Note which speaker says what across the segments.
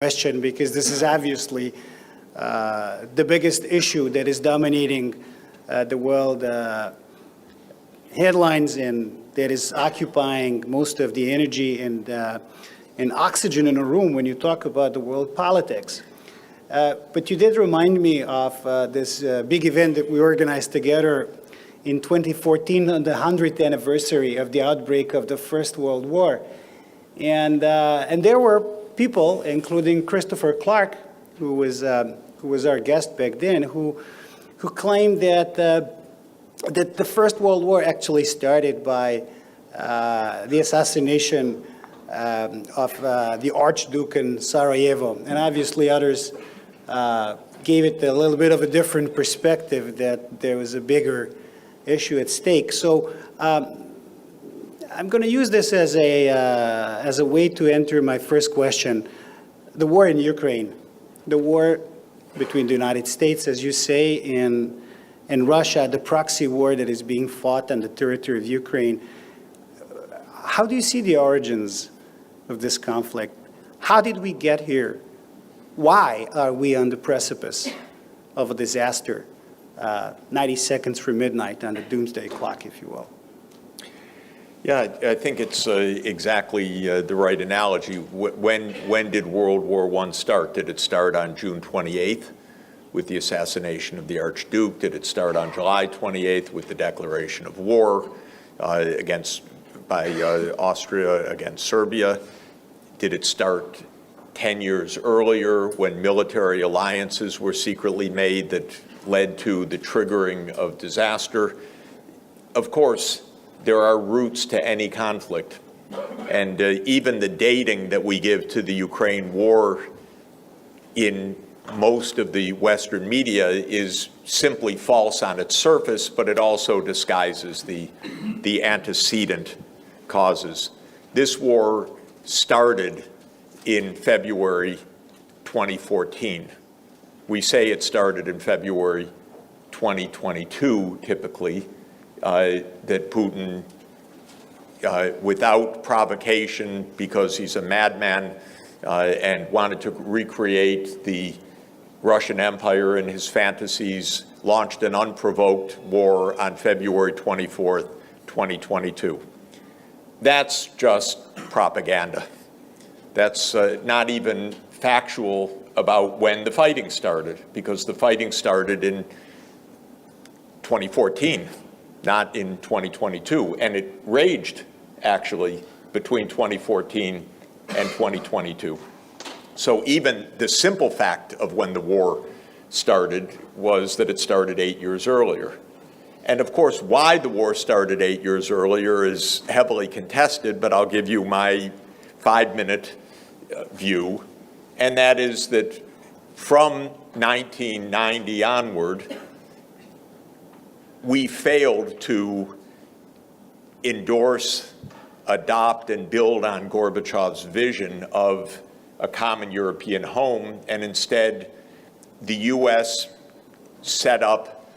Speaker 1: question, because this is obviously the biggest issue that is dominating the world headlines, and that is occupying most of the energy and oxygen in a room when you talk about the world politics. But you did remind me of this big event that we organized together in 2014 on the 100th anniversary of the outbreak of the First World War. And there were people, including Christopher Clark, who was our guest back then, who claimed that that the First World War actually started by the assassination of the Archduke in Sarajevo. And obviously others gave it a little bit of a different perspective, that there was a bigger issue at stake. So I'm going to use this as a way to enter my first question. The war in Ukraine, the war between the United States, as you say, and Russia, the proxy war that is being fought on the territory of Ukraine. How do you see the origins of this conflict? How did we get here? Why are we on the precipice of a disaster, 90 seconds from midnight on the doomsday clock, if you will?
Speaker 2: Yeah, I think it's exactly the right analogy. When did World War I start? Did it start on June 28th with the assassination of the Archduke? Did it start on July 28th with the declaration of war by Austria against Serbia? Did it start 10 years earlier when military alliances were secretly made that led to the triggering of disaster? Of course, there are roots to any conflict. And even the dating that we give to the Ukraine war in most of the Western media is simply false on its surface, but it also disguises the antecedent causes. This war started in February 2014. We say it started in February 2022, typically, that Putin, without provocation, because he's a madman and wanted to recreate the Russian Empire in his fantasies, launched an unprovoked war on February 24th, 2022. That's just propaganda. That's not even factual about when the fighting started, because the fighting started in 2014. Not in 2022, and it raged, actually, between 2014 and 2022. So even the simple fact of when the war started was that it started 8 years earlier. And of course, why the war started 8 years earlier is heavily contested, but I'll give you my 5-minute view, and that is that from 1990 onward, we failed to endorse, adopt, and build on Gorbachev's vision of a common European home, and instead the U.S. set up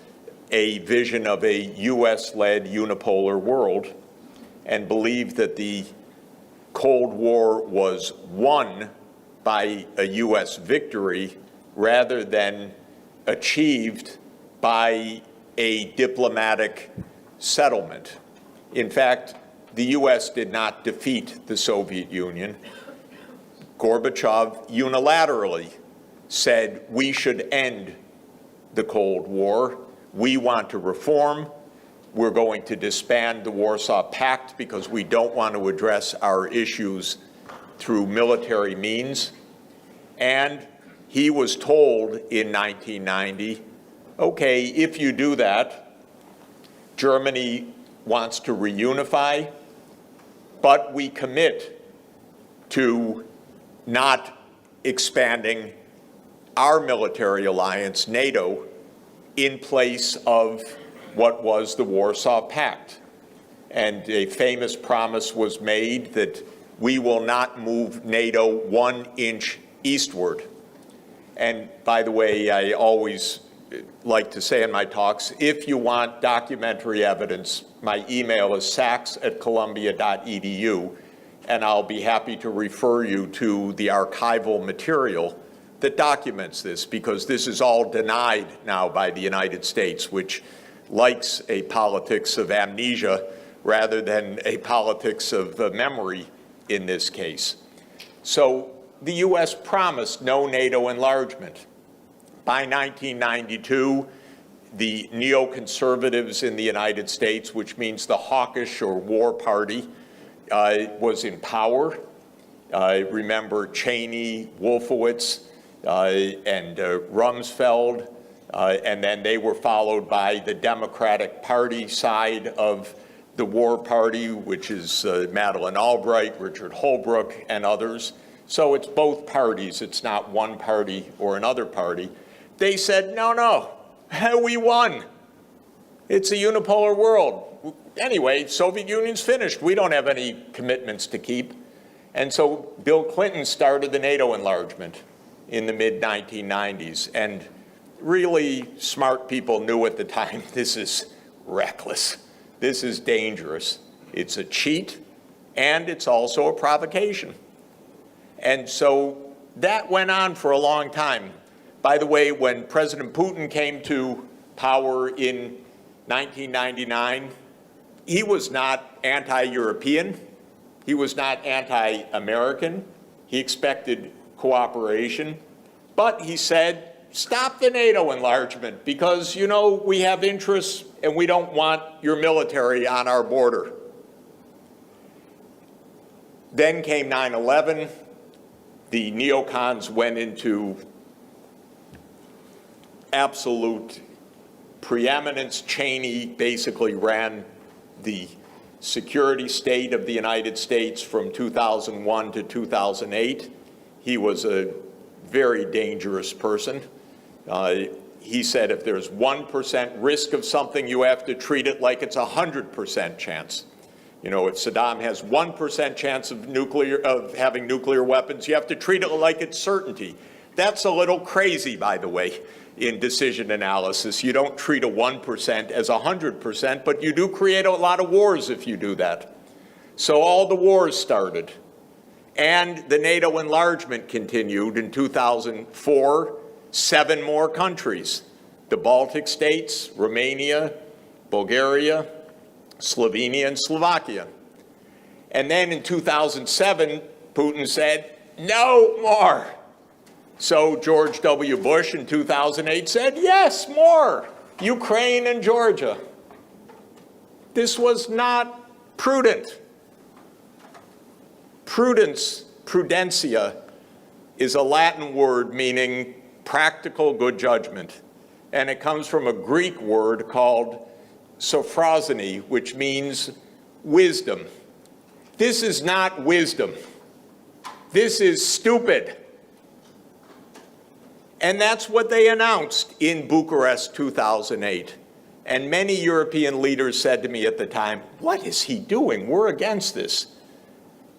Speaker 2: a vision of a U.S.-led unipolar world and believed that the Cold War was won by a U.S. victory rather than achieved by a diplomatic settlement. In fact, the U.S. did not defeat the Soviet Union. Gorbachev unilaterally said we should end the Cold War. We want to reform. We're going to disband the Warsaw Pact because we don't want to address our issues through military means. And he was told in 1990, okay, if you do that, Germany wants to reunify, but we commit to not expanding our military alliance, NATO, in place of what was the Warsaw Pact. And a famous promise was made that we will not move NATO 1 inch eastward. And by the way, I always like to say in my talks, if you want documentary evidence, my email is sachs@columbia.edu, and I'll be happy to refer you to the archival material that documents this, because this is all denied now by the United States, which likes a politics of amnesia rather than a politics of memory in this case. So the U.S. promised no NATO enlargement. By 1992, the neoconservatives in the United States, which means the hawkish or war party, was in power. Remember Cheney, Wolfowitz, and Rumsfeld, and then they were followed by the Democratic Party side of the war party, which is Madeleine Albright, Richard Holbrooke, and others. So it's both parties. It's not one party or another party. They said, no, we won. It's a unipolar world. Anyway, Soviet Union's finished. We don't have any commitments to keep. And so Bill Clinton started the NATO enlargement in the mid-1990s. And really smart people knew at the time, this is reckless. This is dangerous. It's a cheat, and it's also a provocation. And so that went on for a long time. By the way, when President Putin came to power in 1999, he was not anti-European. He was not anti-American. He expected cooperation. But he said, stop the NATO enlargement because, you know, we have interests and we don't want your military on our border. Then came 9/11. The neocons went into absolute preeminence. Cheney basically ran the security state of the United States from 2001 to 2008. He was a very dangerous person. He said if there's 1% risk of something, you have to treat it like it's 100% chance. You know, if Saddam has 1% chance of having nuclear weapons, you have to treat it like it's certainty. That's a little crazy, by the way, in decision analysis. You don't treat a 1% as 100%, but you do create a lot of wars if you do that. So all the wars started. And the NATO enlargement continued in 2004, 7 more countries: the Baltic states, Romania, Bulgaria, Slovenia, and Slovakia. And then in 2007, Putin said, no more. So George W. Bush in 2008 said, yes, more. Ukraine and Georgia. This was not prudent. Prudence, prudentia, is a Latin word meaning practical good judgment. And it comes from a Greek word called sophrosony, which means wisdom. This is not wisdom. This is stupid. And that's what they announced in Bucharest 2008. And many European leaders said to me at the time, what is he doing? We're against this.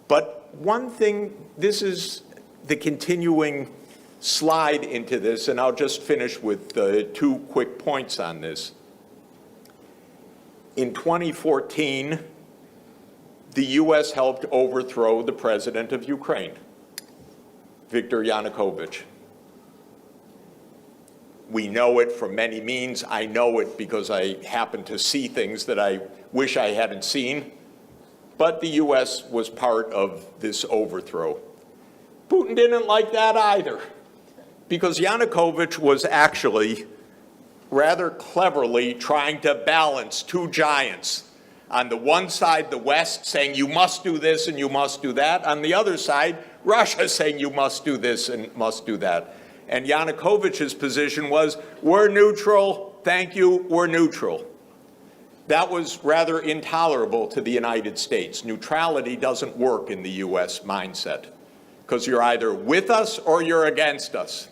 Speaker 2: But one thing, this is the continuing slide into this, and I'll just finish with 2 quick points on this. In 2014, the U.S. helped overthrow the president of Ukraine, Viktor Yanukovych. We know it from many means. I know it because I happen to see things that I wish I hadn't seen. But the U.S. was part of this overthrow. Putin didn't like that either, because Yanukovych was actually rather cleverly trying to balance 2 giants. On the one side, the West saying you must do this and you must do that. On the other side, Russia saying you must do this and must do that. And Yanukovych's position was, we're neutral, thank you, we're neutral. That was rather intolerable to the United States. Neutrality doesn't work in the U.S. mindset, because you're either with us or you're against us.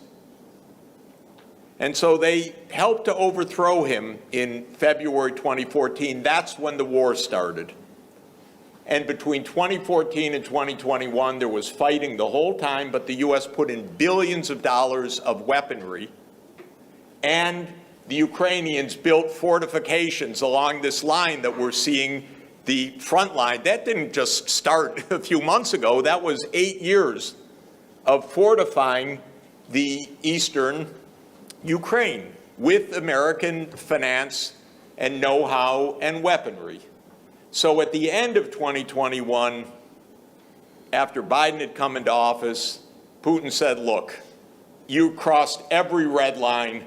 Speaker 2: And so they helped to overthrow him in February 2014. That's when the war started. And between 2014 and 2021, there was fighting the whole time, but the U.S. put in billions of dollars of weaponry. And the Ukrainians built fortifications along this line that we're seeing the front line, that didn't just start a few months ago. That was 8 years of fortifying the eastern Ukraine with American finance and know-how and weaponry. So at the end of 2021, after Biden had come into office, Putin said, look, you crossed every red line,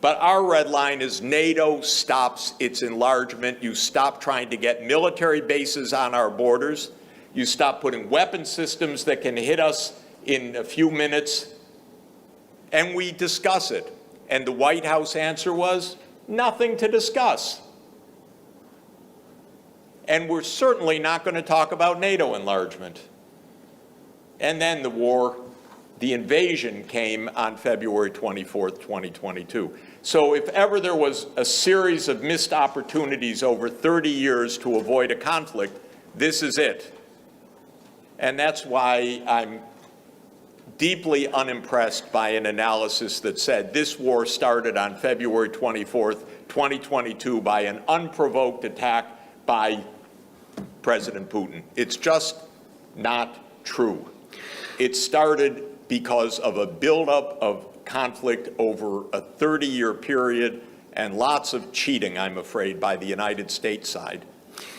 Speaker 2: but our red line is NATO stops its enlargement. You stop trying to get military bases on our borders. You stop putting weapon systems that can hit us in a few minutes, and we discuss it. And the White House answer was, nothing to discuss. And we're certainly not going to talk about NATO enlargement. And then the invasion came on February 24th, 2022. So if ever there was a series of missed opportunities over 30 years to avoid a conflict, this is it. And that's why I'm deeply unimpressed by an analysis that said this war started on February 24th, 2022 by an unprovoked attack by President Putin. It's just not true. It started because of a buildup of conflict over a 30-year period and lots of cheating, I'm afraid, by the United States side.